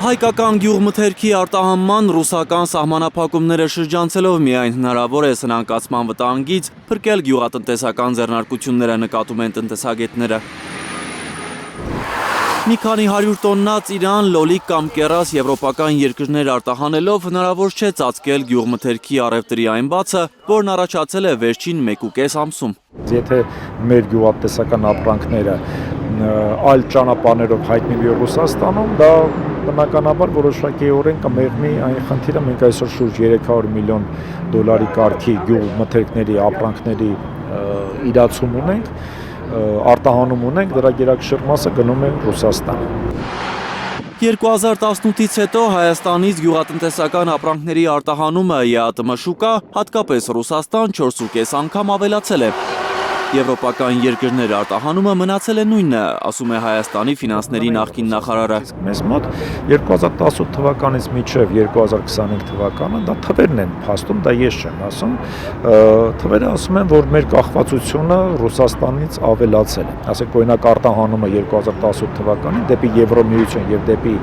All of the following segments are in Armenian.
Հայկական գյուղմթերքի արտահանման ռուսական սահմանափակումները շրջանցելով միայն հնարավոր է սնանկացման վտանգից փրկել գյուղատնտեսական ձեռնարկությունները, նկատում են տնտեսագետները։ Մի քանի 100 տոննա ծիրան, լոլիկ կամ կեռաս եվրոպական երկրներ արտահանելով հնարավոր չէ ծածկել գյուղմթերքի առևտրի այն բացը, որն առաջացել է վերջին 1.5 ամսում։ Եթե մեր գյուղատնտեսական ապրանքները այլ ճանապարհներով հայտնվի Ռուսաստանում, դա բնականաբար որոշակիորեն կմեղմի այն խնդիրը, մենք այսօր շուրջ 300 միլիոն դոլարի կարգի գյուղմթերքների ապրանքների իրացում ունենք, արտահանում ունենք, դրա գերակշիռ մասը գնում է Ռուսաստան։ 2018-ից հետո Հայաստանից գյուղատնտեսական ապրանքների արտահանումը ԵԱՏՄ շուկա, հատկապես Ռուսաստան 4.5 անգամ ավելացել է։ Եվրոպական երկրներ արտահանումը մնացել է նույնը, ասում է Հայաստանի ֆինանսների նախկին նախարարը։ Մեզ մոտ 2018 թվականից մինչև 2025 թվականը դա թվերն են փաստում, դա ես չեմ ասում, թվերը ասում են, որ մեր կախվածությունը Ռուսաստանից ավելացել է։ Ասենք օրինակ արտահանումը 2018 թվականին դեպի Եվրոմիություն եւ դեպի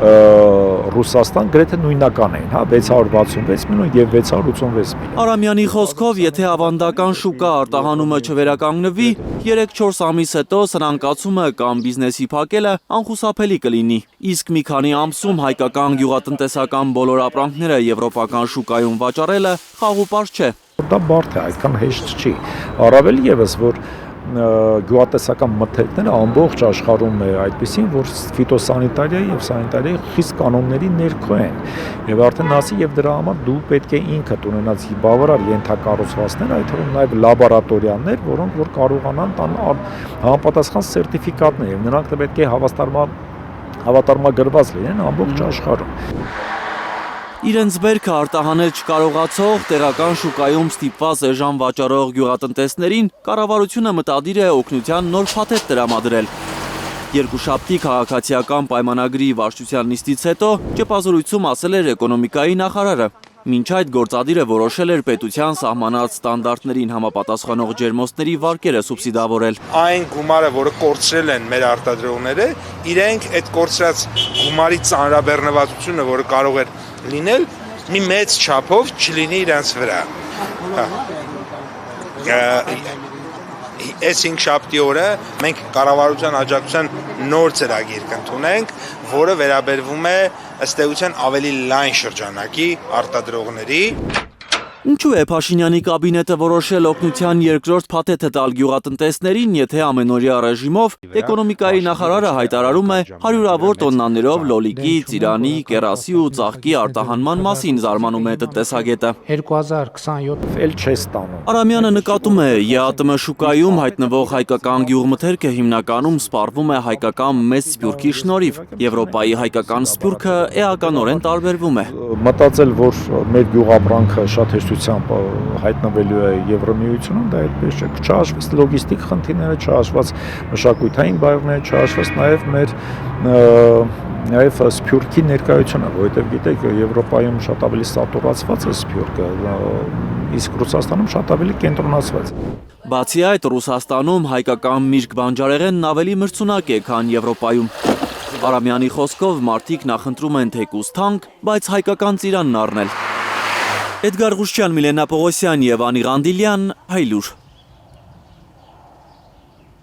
Ռուսաստան գրեթե նույնական էին, 666 միլիոն եւ 686 միլիոն։ Արամյանի խոսքով, եթե ավանդական շուկա արտահանումը չվերականգնվի, 3-4 ամիս հետո սնանկացումը կամ բիզնեսի փակելը անխուսափելի կլինի։ Իսկ մի քանի ամսում հայկական գյուղատնտեսական բոլոր ապրանքները եվրոպական շուկայում վաճառելը խաղուպարզ չէ։ Դա բարդ է, այդքան հեշտ չի։ Առավել եւս, որ գյուղատնտեսական մթերքները ամբողջ աշխարհում է այդպեսին, որ ֆիտոսանիտարիայի եւ սանիտարիայի խիստ կանոնների ներքո են։ Եվ արդեն ասի եւ դրա համար դու պետք է ինքդ ունենաս բավարար ենթակառուցվածքներ, այդ թվում նաեւ լաբորատորիաներ, որոնք որ կարողանան տան համապատասխան սերտիֆիկատներ եւ նրանք պետք է հավատարմագրված լինեն ամբողջ աշխարհում։ Իրենց բերքը արտահանել չկարողացող, տեղական շուկայում ստիպված էժան վաճառող գյուղատնտեսներին կառավարությունը մտադիր է օգնության նոր փաթեթ տրամադրել։ Երկուշաբթի քաղաքացիական պայմանագրի վարչության նիստից հետո ճեպազորույցում ասել էր էկոնոմիկայի նախարարը։ Մինչ այդ գործադիր է որոշել էր պետության սահմանած ստանդարտներին համապատասխանող ջերմոցների վարկերը սուբսիդավորել։ Այն գումարը, որը կորցրել են մեր արտադրողները, իրենք այդ կորցրած գումարի ծանրաբեռնվածությունը, որը կարող էր լինել, մի մեծ չափով չլինի իրենց վրա։ Այս 5 շաբթի օրը մենք կառավարության աջակցության նոր ծրագիր կընդունենք, որը վերաբերվում է ըստ էության ավելի լայն շրջանակի արտադրողների։ Ինչու է Փաշինյանի կաբինետը որոշել օգնության երկրորդ փաթեթը տալ գյուղատնտեսներին, եթե ամենօրյա ռեժիմով էկոնոմիկայի նախարարը հայտարարում է հարյուրավոր տոննաներով լոլիկի, ծիրանի, կեռասի ու ծաղկի արտահանման մասին, զարմանում է տնտեսագետը։ 2027 էլ չէ ստանում։ Արամյանը նկատում է, ԵԱՏՄ շուկայում հայտնվող հայկական գյուղմթերքը հիմնականում սպառվում է հայկական մեծ սփյուռքի շնորհիվ։ Եվրոպայի հայկական սփյուռքը էականորեն տարբերվում է։ Մտածել, որ մեր գյուղապրանքը շատ հայտնվելու է Եվրոմիությունում, դա այդպես չէ, չհաշվեց լոգիստիկ խնդիրները, չհաշված մշակութային բարերները, չհաշված նաև սփյուռքի ներկայությունը, որովհետև գիտեք, Եվրոպայում շատ ավելի սատուրացված է սփյուռքը, իսկ Ռուսաստանում շատ ավելի կենտրոնացված։ Բացի այդ, Ռուսաստանում հայկական միրգ բանջարեղենն ավելի մրցունակ է, քան Եվրոպայում։ Արամյանի խոսքով մարդիկ նախընտրում են թեկուզ թանկ, բայց հայկական ծիրանն առնել։ Էդգար Ղուշչյան, Միլենա Պողոսյան և Անի Ղանդիլյան, Հայլուր։